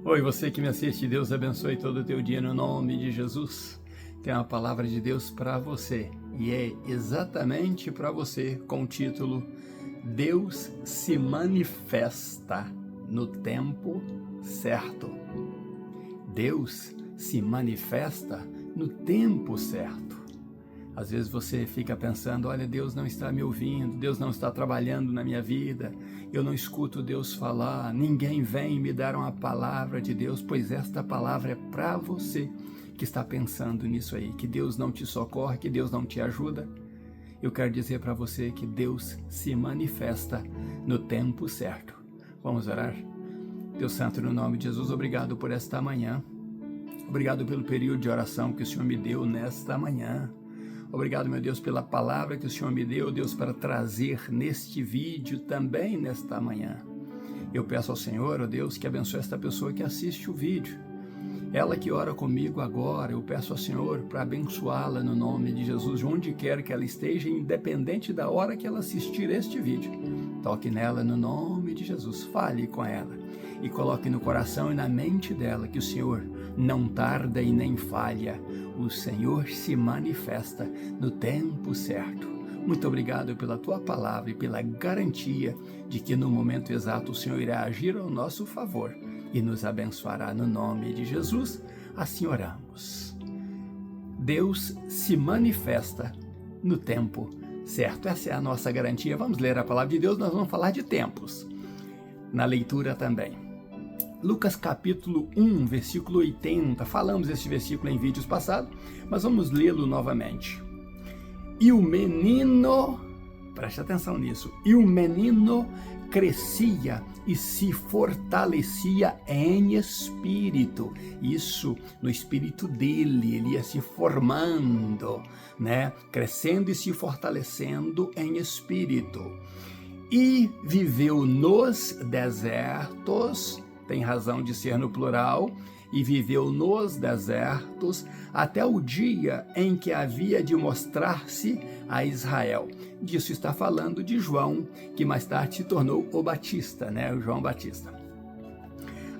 Oi, você que me assiste, Deus abençoe todo o teu dia no nome de Jesus. Tem uma palavra de Deus para você e é exatamente para você com o título Deus se manifesta no tempo certo. Deus se manifesta no tempo certo. Às vezes você fica pensando, olha, Deus não está me ouvindo, Deus não está trabalhando na minha vida, eu não escuto Deus falar, ninguém vem me dar uma palavra de Deus, pois esta palavra é para você que está pensando nisso aí, que Deus não te socorre, que Deus não te ajuda. Eu quero dizer para você que Deus se manifesta no tempo certo. Vamos orar? Deus Santo, no nome de Jesus, obrigado por esta manhã, obrigado pelo período de oração que o Senhor me deu nesta manhã. Obrigado, meu Deus, pela palavra que o Senhor me deu, Deus, para trazer neste vídeo também nesta manhã. Eu peço ao Senhor, ó Deus, que abençoe esta pessoa que assiste o vídeo. Ela que ora comigo agora, eu peço ao Senhor para abençoá-la no nome de Jesus, onde quer que ela esteja, independente da hora que ela assistir este vídeo. Toque nela no nome de Jesus, fale com ela e coloque no coração e na mente dela que o Senhor não tarda e nem falha. O Senhor se manifesta no tempo certo. Muito obrigado pela tua palavra e pela garantia de que no momento exato o Senhor irá agir ao nosso favor e nos abençoará no nome de Jesus. Assim oramos. Deus se manifesta no tempo certo. Essa é a nossa garantia. Vamos ler a palavra de Deus, nós vamos falar de tempos na leitura também. Lucas capítulo 1, versículo 80, falamos esse versículo em vídeos passados, mas vamos lê-lo novamente. E o menino, preste atenção nisso, e o menino crescia e se fortalecia em espírito. Isso, no espírito dele, ele ia se formando, né? Crescendo e se fortalecendo em espírito. E viveu nos desertos, tem razão de ser no plural, e viveu nos desertos até o dia em que havia de mostrar-se a Israel. Disso está falando de João, que mais tarde se tornou o Batista, né? O João Batista.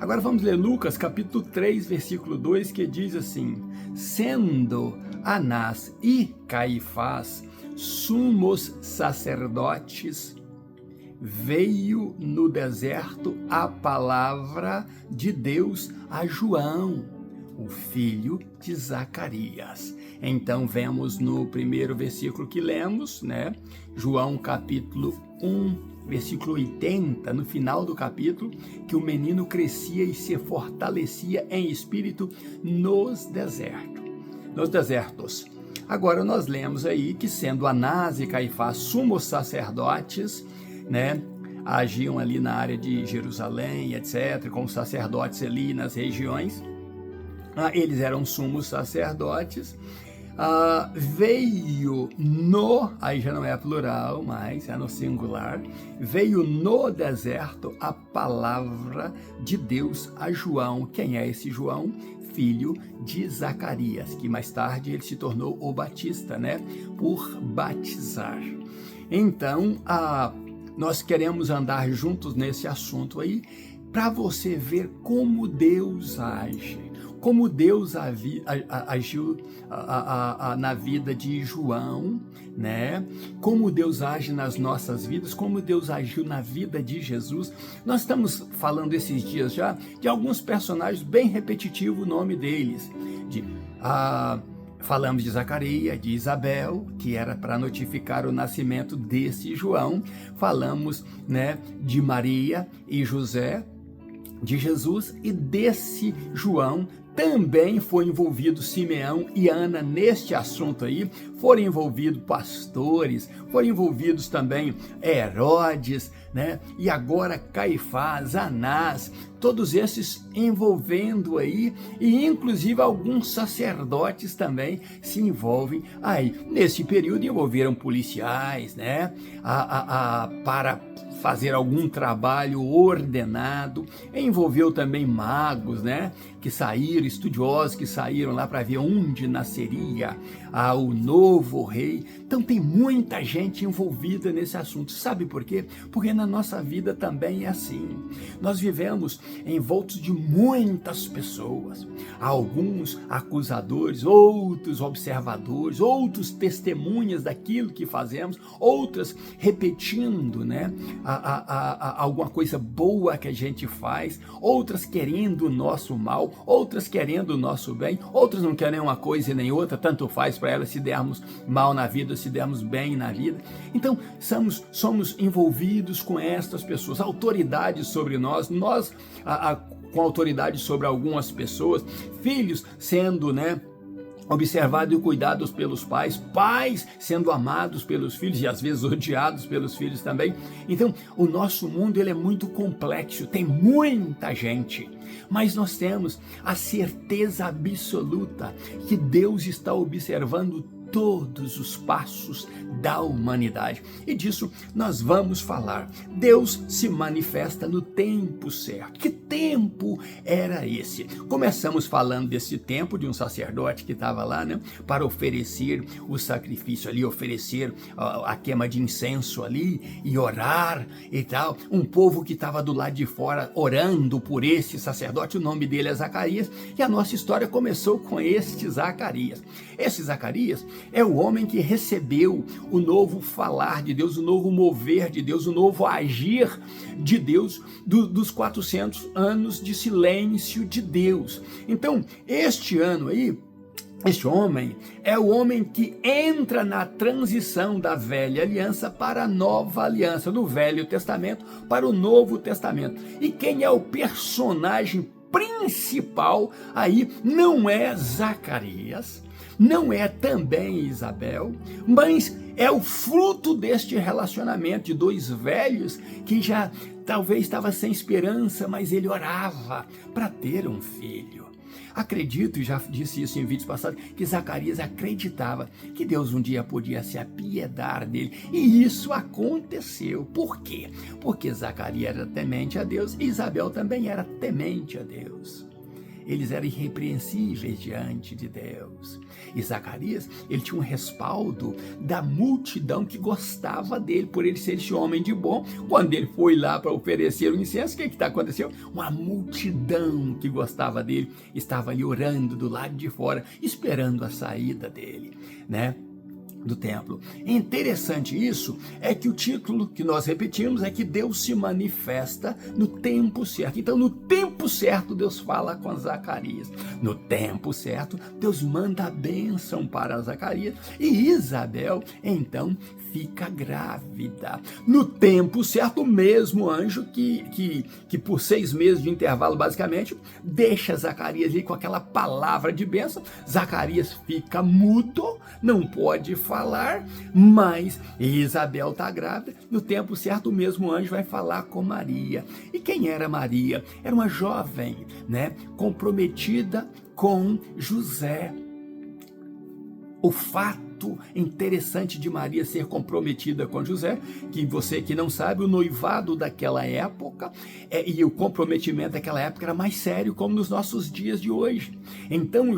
Agora vamos ler Lucas capítulo 3, versículo 2, que diz assim: sendo Anás e Caifás sumos sacerdotes, veio no deserto a palavra de Deus a João, o filho de Zacarias. Então vemos no primeiro versículo que lemos, né? João capítulo 1, versículo 80, no final do capítulo, que o menino crescia e se fortalecia em espírito nos desertos. Agora nós lemos aí que sendo Anás e Caifás sumos sacerdotes, né, agiam ali na área de Jerusalém, etc., como sacerdotes ali nas regiões, eles eram sumos sacerdotes, veio no, aí já não é plural, mas é no singular, veio no deserto a palavra de Deus a João. Quem é esse João? Filho de Zacarias, que mais tarde ele se tornou o Batista, né, por batizar. Então, nós queremos andar juntos nesse assunto aí, para você ver como Deus age, como Deus agiu na vida de João, né? Como Deus age nas nossas vidas, como Deus agiu na vida de Jesus. Nós estamos falando esses dias já de alguns personagens bem repetitivos, o nome deles, falamos de Zacarias, de Isabel, que era para notificar o nascimento desse João. Falamos, né, de Maria e José, de Jesus, e desse João também foi envolvido Simeão e Ana neste assunto aí. Foram envolvidos pastores, foram envolvidos também Herodes, né? E agora Caifás, Anás, todos esses envolvendo aí, e inclusive alguns sacerdotes também se envolvem aí. Nesse período envolveram policiais, né? Para fazer algum trabalho ordenado. Envolveu também magos, né? Que saíram, estudiosos que saíram lá para ver onde nasceria o novo rei. Então tem muita gente envolvida nesse assunto. Sabe por quê? Porque na nossa vida também é assim. Nós vivemos envoltos de muitas pessoas. Alguns acusadores, outros observadores, outros testemunhas daquilo que fazemos, outras repetindo, né, alguma coisa boa que a gente faz, outras querendo o nosso mal, outras querendo o nosso bem, outras não querem uma coisa e nem outra, tanto faz para elas se dermos mal na vida, se dermos bem na vida. Então, somos envolvidos com estas pessoas, autoridades sobre nós, com autoridade sobre algumas pessoas, filhos sendo, né, observados e cuidados pelos pais, pais sendo amados pelos filhos e às vezes odiados pelos filhos também. Então, o nosso mundo ele é muito complexo, tem muita gente, mas nós temos a certeza absoluta que Deus está observando todos os passos da humanidade. E disso nós vamos falar. Deus se manifesta no tempo certo. Que tempo era esse? Começamos falando desse tempo de um sacerdote que estava lá, né, para oferecer o sacrifício ali, oferecer a queima de incenso ali e orar e tal. Um povo que estava do lado de fora orando por esse sacerdote, o nome dele é Zacarias, e a nossa história começou com este Zacarias. Esse Zacarias é o homem que recebeu o novo falar de Deus, o novo mover de Deus, o novo agir de Deus dos 400 anos de silêncio de Deus. Então, este ano aí, este homem é o homem que entra na transição da velha aliança para a nova aliança, do Velho Testamento para o Novo Testamento. E quem é o personagem principal aí não é Zacarias, não é também Isabel, mas é o fruto deste relacionamento de dois velhos que já talvez estava sem esperança, mas ele orava para ter um filho. Acredito, e já disse isso em vídeos passados, que Zacarias acreditava que Deus um dia podia se apiedar dele. E isso aconteceu. Por quê? Porque Zacarias era temente a Deus e Isabel também era temente a Deus. Eles eram irrepreensíveis diante de Deus. E Zacarias, ele tinha um respaldo da multidão que gostava dele, por ele ser esse homem de bom. Quando ele foi lá para oferecer o incenso, o que aconteceu? Uma multidão que gostava dele estava ali orando do lado de fora, esperando a saída dele, né, do templo. Interessante isso é que o título que nós repetimos é que Deus se manifesta no tempo certo. Então, no tempo certo, Deus fala com Zacarias. No tempo certo, Deus manda a bênção para Zacarias. E Isabel, então, fica grávida. No tempo certo, o mesmo anjo que por 6 meses de intervalo, basicamente, deixa Zacarias ali com aquela palavra de bênção. Zacarias fica mudo, não pode falar, mas Isabel está grávida. No tempo certo, o mesmo anjo vai falar com Maria. E quem era Maria? Era uma jovem, né, comprometida com José. O fato interessante de Maria ser comprometida com José, que você que não sabe, o noivado daquela época e o comprometimento daquela época era mais sério, como nos nossos dias de hoje. Então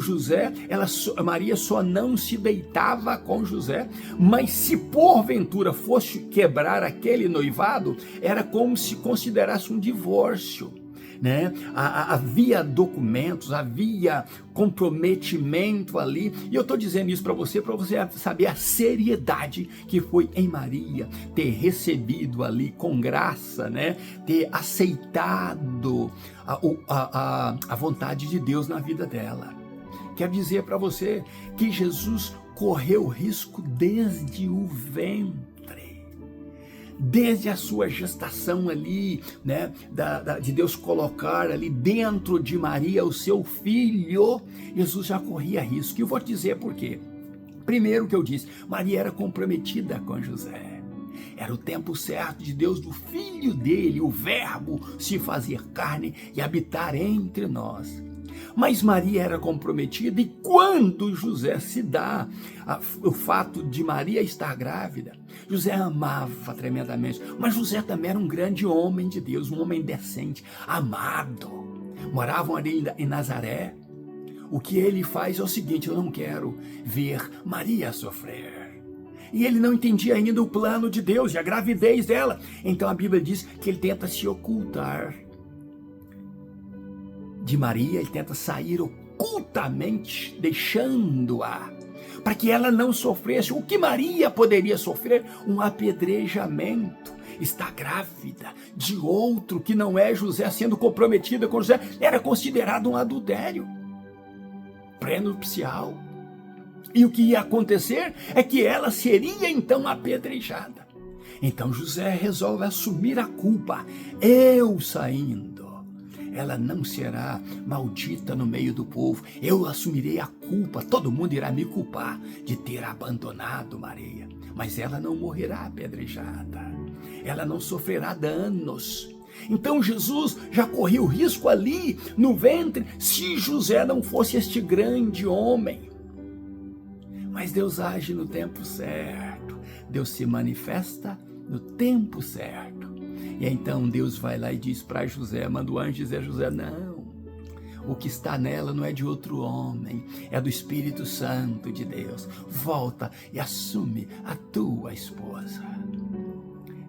Maria só não se deitava com José, mas se porventura fosse quebrar aquele noivado, era como se considerasse um divórcio. Né? Havia documentos, havia comprometimento ali, e eu estou dizendo isso para você saber a seriedade que foi em Maria ter recebido ali com graça, né? Ter aceitado a vontade de Deus na vida dela. Quero dizer para você que Jesus correu risco desde o ventre. Desde a sua gestação ali, né, de Deus colocar ali dentro de Maria o seu filho, Jesus já corria risco. E eu vou te dizer por quê. Primeiro que eu disse, Maria era comprometida com José. Era o tempo certo de Deus, do filho dele, o verbo, se fazer carne e habitar entre nós. Mas Maria era comprometida, e quando José se dá o fato de Maria estar grávida, José amava tremendamente, mas José também era um grande homem de Deus, um homem decente, amado. Moravam ali em Nazaré. O que ele faz é o seguinte: eu não quero ver Maria sofrer. E ele não entendia ainda o plano de Deus e a gravidez dela. Então a Bíblia diz que ele tenta se ocultar de Maria, ele tenta sair ocultamente, deixando-a, para que ela não sofresse o que Maria poderia sofrer, um apedrejamento. Está grávida de outro que não é José, sendo comprometida com José, era considerado um adultério pré-nupcial. E o que ia acontecer é que ela seria então apedrejada. Então José resolve assumir a culpa. Eu saindo, ela não será maldita no meio do povo. Eu assumirei a culpa. Todo mundo irá me culpar de ter abandonado Maria. Mas ela não morrerá apedrejada. Ela não sofrerá danos. Então Jesus já corria o risco ali no ventre, se José não fosse este grande homem. Mas Deus age no tempo certo. Deus se manifesta no tempo certo. E então Deus vai lá e diz para José, manda o anjo dizer a José: não, o que está nela não é de outro homem, é do Espírito Santo de Deus. Volta e assume a tua esposa.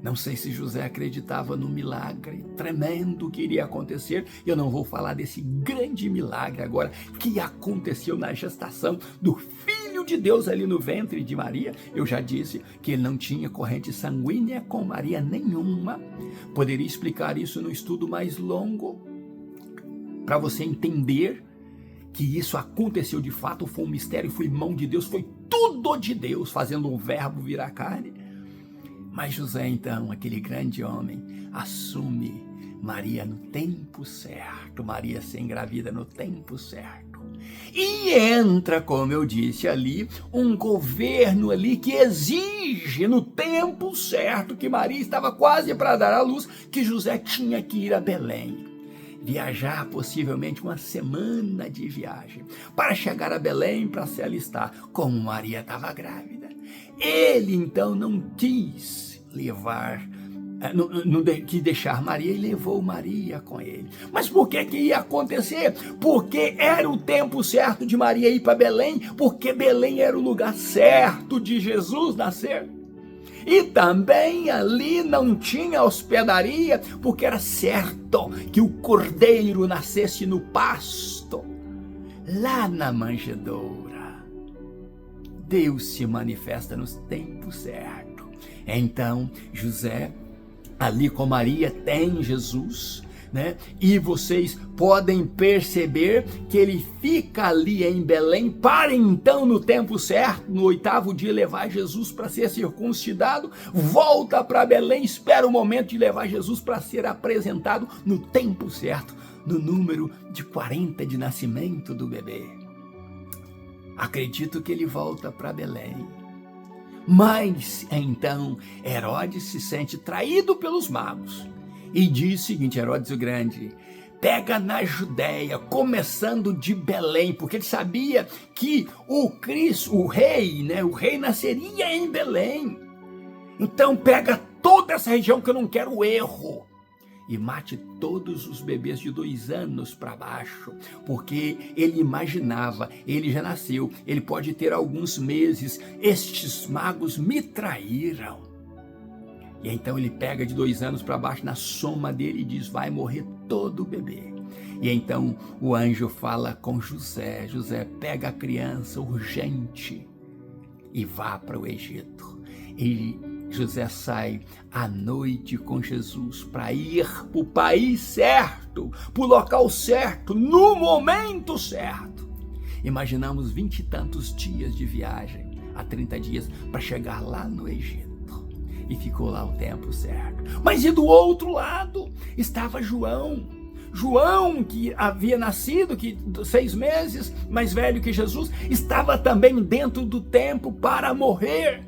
Não sei se José acreditava no milagre tremendo que iria acontecer. Eu não vou falar desse grande milagre agora que aconteceu na gestação do Filho de Deus ali no ventre de Maria. Eu já disse que ele não tinha corrente sanguínea com Maria nenhuma. Poderia explicar isso no estudo mais longo, para você entender que isso aconteceu de fato, foi um mistério, foi mão de Deus, foi tudo de Deus fazendo o verbo virar carne. Mas José, então, aquele grande homem, assume Maria no tempo certo, Maria se engravida no tempo certo. E entra, como eu disse ali, um governo ali que exige no tempo certo, que Maria estava quase para dar à luz, que José tinha que ir a Belém. Viajar possivelmente uma semana de viagem, para chegar a Belém para se alistar, como Maria estava grávida. Ele então não quis que deixar Maria, e levou Maria com ele. Mas por que ia acontecer? Porque era o tempo certo de Maria ir para Belém, porque Belém era o lugar certo de Jesus nascer. E também ali não tinha hospedaria, porque era certo que o cordeiro nascesse no pasto, lá na manjedoura. Deus se manifesta nos tempos certos. Então, José, ali com Maria, tem Jesus, né? E vocês podem perceber que ele fica ali em Belém para então, no tempo certo, no 8º dia, levar Jesus para ser circuncidado, volta para Belém, espera o momento de levar Jesus para ser apresentado no tempo certo, no número de 40 de nascimento do bebê. Acredito que ele volta para Belém. Mas, então, Herodes se sente traído pelos magos e diz o seguinte, Herodes o Grande: pega na Judéia, começando de Belém, porque ele sabia que o Cristo, o rei nasceria em Belém. Então pega toda essa região, que eu não quero erro, e mate todos os bebês de 2 anos para baixo, porque ele imaginava, ele já nasceu, ele pode ter alguns meses, estes magos me traíram. E então ele pega de 2 anos para baixo, na soma dele, e diz: vai morrer todo o bebê. E então o anjo fala com José: José, pega a criança urgente e vá para o Egito. E José sai à noite com Jesus para ir para o país certo, para o local certo, no momento certo. Imaginamos 20 e tantos dias de viagem, a 30 dias, para chegar lá no Egito. E ficou lá o tempo certo. Mas e do outro lado estava João, que havia nascido 6 meses mais velho que Jesus, estava também dentro do tempo para morrer.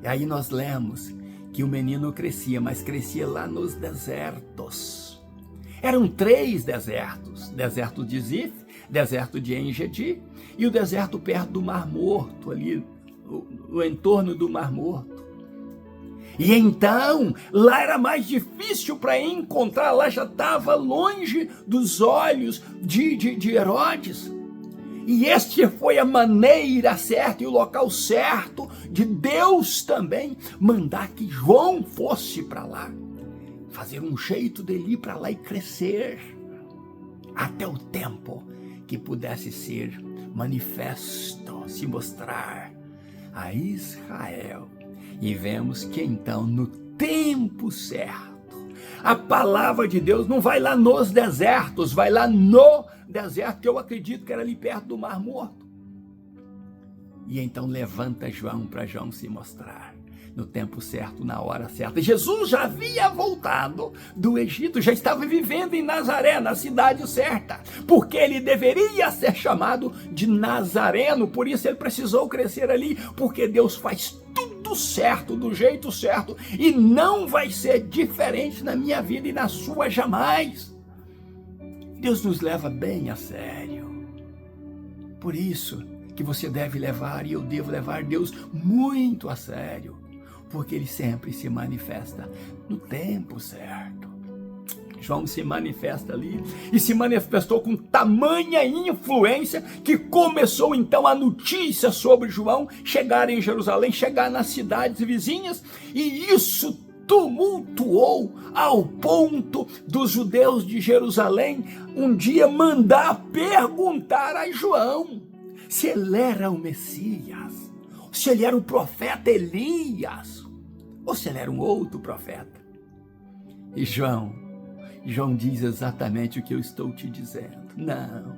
E aí nós lemos que o menino crescia, mas crescia lá nos desertos. Eram 3 desertos. deserto de Zif, deserto de En-Gedi e o deserto perto do Mar Morto, ali no entorno do Mar Morto. E então, lá era mais difícil para encontrar, lá já estava longe dos olhos de Herodes. E este foi a maneira certa e o local certo de Deus também mandar que João fosse para lá, fazer um jeito dele ir para lá e crescer, até o tempo que pudesse ser manifesto, se mostrar a Israel. E vemos que então, no tempo certo, a palavra de Deus não vai lá nos desertos, vai lá no deserto, que eu acredito que era ali perto do Mar Morto. E então levanta João para João se mostrar no tempo certo, na hora certa. Jesus já havia voltado do Egito, já estava vivendo em Nazaré, na cidade certa, porque ele deveria ser chamado de Nazareno, por isso ele precisou crescer ali, porque Deus faz tudo certo, do jeito certo, e não vai ser diferente na minha vida e na sua jamais. Deus nos leva bem a sério. Por isso que você deve levar, e eu devo levar Deus muito a sério, porque ele sempre se manifesta no tempo certo. João se manifesta ali e se manifestou com tamanha influência que começou então a notícia sobre João chegar em Jerusalém, chegar nas cidades vizinhas, e isso tumultuou ao ponto dos judeus de Jerusalém um dia mandar perguntar a João se ele era o Messias, se ele era o profeta Elias, ou se ele era um outro profeta. E João diz exatamente o que eu estou te dizendo. Não,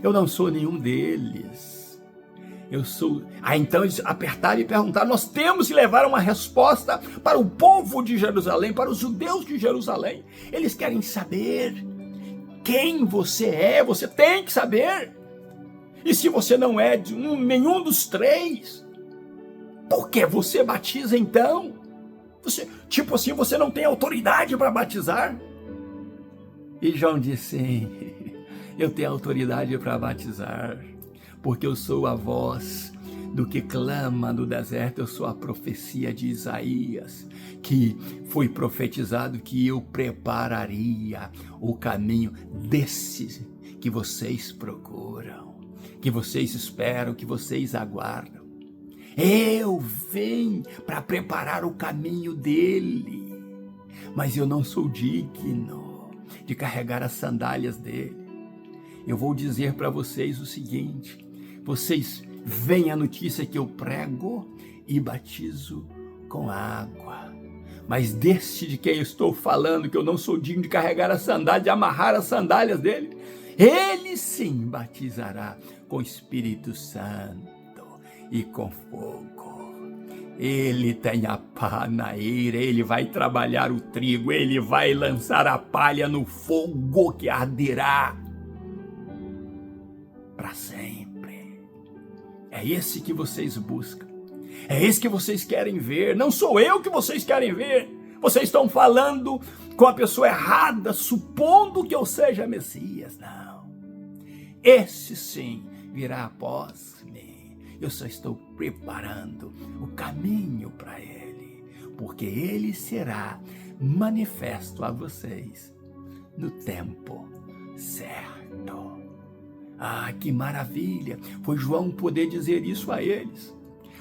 eu não sou nenhum deles. Eu sou... então eles apertaram e perguntaram, nós temos que levar uma resposta para o povo de Jerusalém, para os judeus de Jerusalém. Eles querem saber quem você é, você tem que saber. E se você não é de nenhum dos três, por que você batiza então? Você, tipo assim, você não tem autoridade para batizar? E João disse, sim, eu tenho autoridade para batizar, porque eu sou a voz do que clama no deserto, eu sou a profecia de Isaías, que foi profetizado que eu prepararia o caminho desse que vocês procuram, que vocês esperam, que vocês aguardam. Eu vim para preparar o caminho dele, mas eu não sou digno de carregar as sandálias dele. Eu vou dizer para vocês o seguinte, vocês veem a notícia que eu prego e batizo com água, mas deste de quem eu estou falando, que eu não sou digno de carregar as sandálias, de amarrar as sandálias dele, ele sim batizará com Espírito Santo e com fogo. Ele tem a pá na eira, ele vai trabalhar o trigo, ele vai lançar a palha no fogo que arderá para sempre. É esse que vocês buscam, é esse que vocês querem ver, não sou eu que vocês querem ver. Vocês estão falando com a pessoa errada, supondo que eu seja Messias. Não, esse sim virá após mim. Eu só estou preparando o caminho para ele, porque ele será manifesto a vocês no tempo certo. Ah, que maravilha! Foi João poder dizer isso a eles.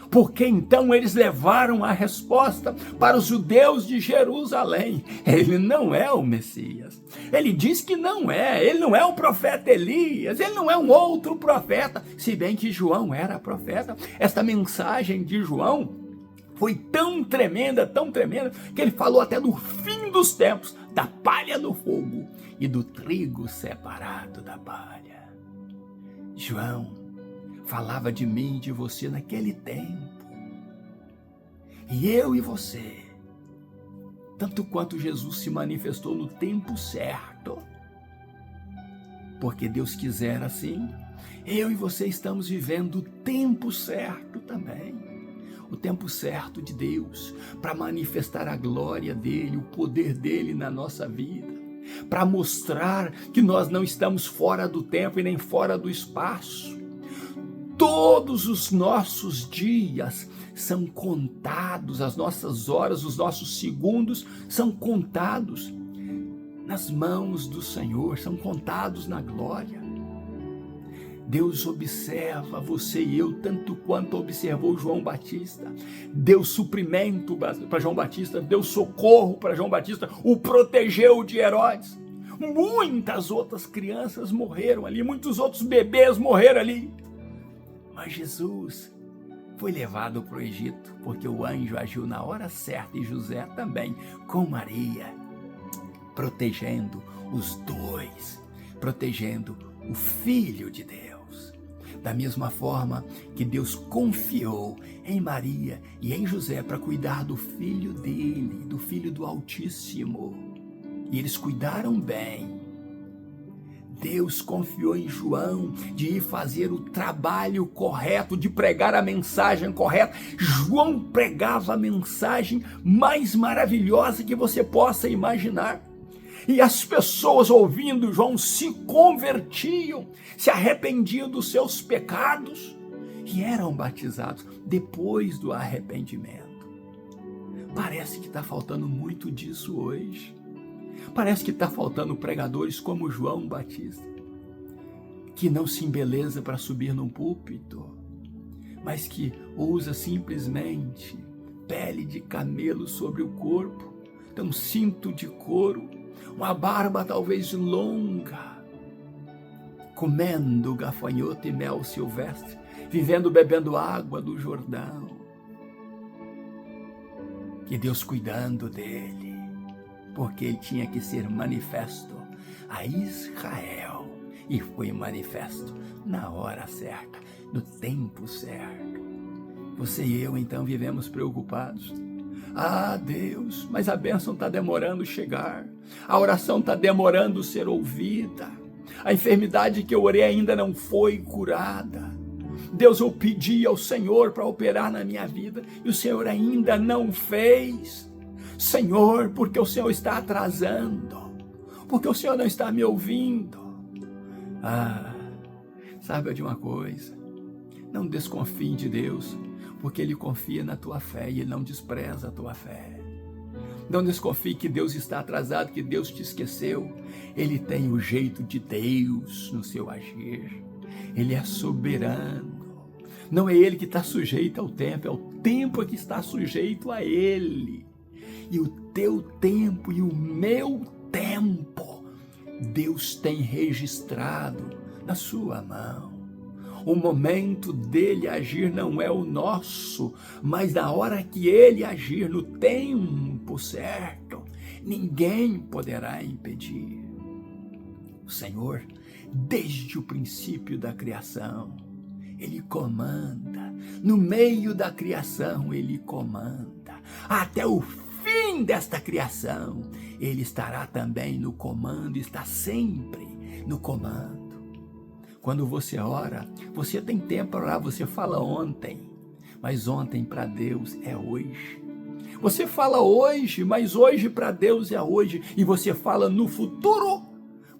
Porque então eles levaram a resposta para os judeus de Jerusalém. Ele não é o Messias. Ele diz que não é. Ele não é o profeta Elias. Ele não é um outro profeta. Se bem que João era profeta. Esta mensagem de João foi tão tremenda, que ele falou até do fim dos tempos, da palha no fogo e do trigo separado da palha. João falava de mim e de você naquele tempo. E eu e você, tanto quanto Jesus se manifestou no tempo certo, porque Deus quiser assim, eu e você estamos vivendo o tempo certo também. O tempo certo de Deus, para manifestar a glória dele, o poder dele na nossa vida. para mostrar que nós não estamos fora do tempo e nem fora do espaço. Todos os nossos dias são contados, as nossas horas, os nossos segundos são contados nas mãos do Senhor, são contados na glória. Deus observa você e eu tanto quanto observou João Batista. Deu suprimento para João Batista, deu socorro para João Batista, o protegeu de Herodes. Muitas outras crianças morreram ali, muitos outros bebês morreram ali. Mas Jesus foi levado para o Egito, porque o anjo agiu na hora certa, e José também, com Maria, protegendo os dois, protegendo o Filho de Deus. Da mesma forma que Deus confiou em Maria e em José para cuidar do filho dele, do Filho do Altíssimo, e eles cuidaram bem. Deus confiou em João de ir fazer o trabalho correto, de pregar a mensagem correta. João pregava a mensagem mais maravilhosa que você possa imaginar. E as pessoas ouvindo João se convertiam, se arrependiam dos seus pecados e eram batizados depois do arrependimento. Parece que está faltando muito disso hoje. Parece que está faltando pregadores como João Batista, que não se embeleza para subir num púlpito, mas que usa simplesmente pele de camelo sobre o corpo, um cinto de couro, uma barba talvez longa, comendo gafanhoto e mel silvestre, vivendo, bebendo água do Jordão. E Deus cuidando dele, porque ele tinha que ser manifesto a Israel, e foi manifesto na hora certa, no tempo certo. Você e eu então vivemos preocupados. Ah, Deus, mas a bênção está demorando chegar, a oração está demorando ser ouvida, a enfermidade que eu orei ainda não foi curada. Deus, eu pedi ao Senhor para operar na minha vida e o Senhor ainda não fez. Senhor, porque o Senhor está atrasando, porque o Senhor não está me ouvindo. Ah, sabe de uma coisa, não desconfie de Deus, porque Ele confia na tua fé e Ele não despreza a tua fé. Não desconfie que Deus está atrasado, que Deus te esqueceu. Ele tem o jeito de Deus no seu agir. Ele é soberano. Não é Ele que está sujeito ao tempo, é o tempo que está sujeito a Ele. E o teu tempo e o meu tempo, Deus tem registrado na sua mão. O momento dele agir não é o nosso, mas na hora que ele agir, no tempo certo, ninguém poderá impedir. O Senhor, desde o princípio da criação, ele comanda. No meio da criação, ele comanda. Até o fim desta criação, ele estará também no comando, está sempre no comando. Quando você ora, você tem tempo para orar, você fala ontem, mas ontem para Deus é hoje. Você fala hoje, mas hoje para Deus é hoje. E você fala no futuro,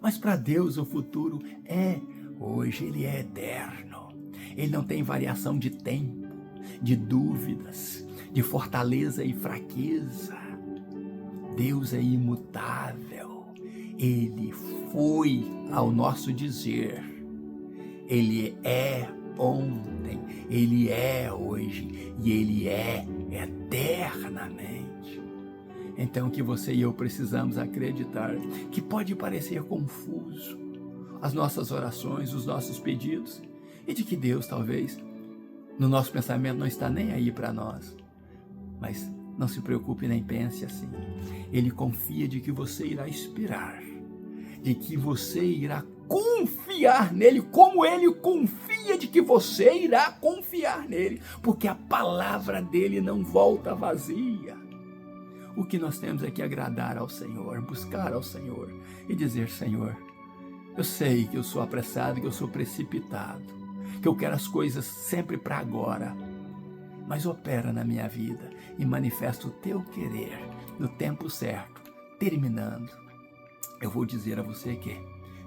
mas para Deus o futuro é hoje. Ele é eterno. Ele não tem variação de tempo, de dúvidas, de fortaleza e fraqueza. Deus é imutável. Ele foi ao nosso dizer. Ele é ontem, Ele é hoje e Ele é eternamente. Então que você e eu precisamos acreditar que pode parecer confuso as nossas orações, os nossos pedidos, e de que Deus talvez no nosso pensamento não está nem aí para nós. Mas não se preocupe nem pense assim. Ele confia de que você irá esperar, de que você irá confiar nele, como ele confia de que você irá confiar nele, porque a palavra dele não volta vazia. O que nós temos é que agradar ao Senhor, buscar ao Senhor e dizer: Senhor, eu sei que eu sou apressado, que eu sou precipitado, que eu quero as coisas sempre para agora, mas opera na minha vida e manifesta o teu querer no tempo certo, terminando eu vou dizer a você que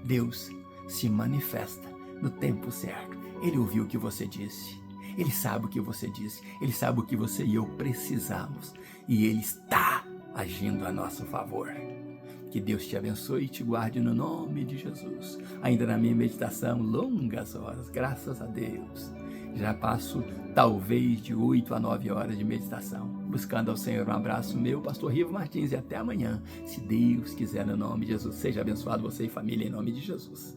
Deus se manifesta no tempo certo. Ele ouviu o que você disse. Ele sabe o que você disse. Ele sabe o que você e eu precisamos. E Ele está agindo a nosso favor. Que Deus te abençoe e te guarde no nome de Jesus. Ainda na minha meditação, longas horas, graças a Deus. Já passo talvez de 8 a 9 horas de meditação. Buscando ao Senhor. Um abraço meu, pastor Rivo Martins, e até amanhã. Se Deus quiser, no nome de Jesus. Seja abençoado você e família em nome de Jesus.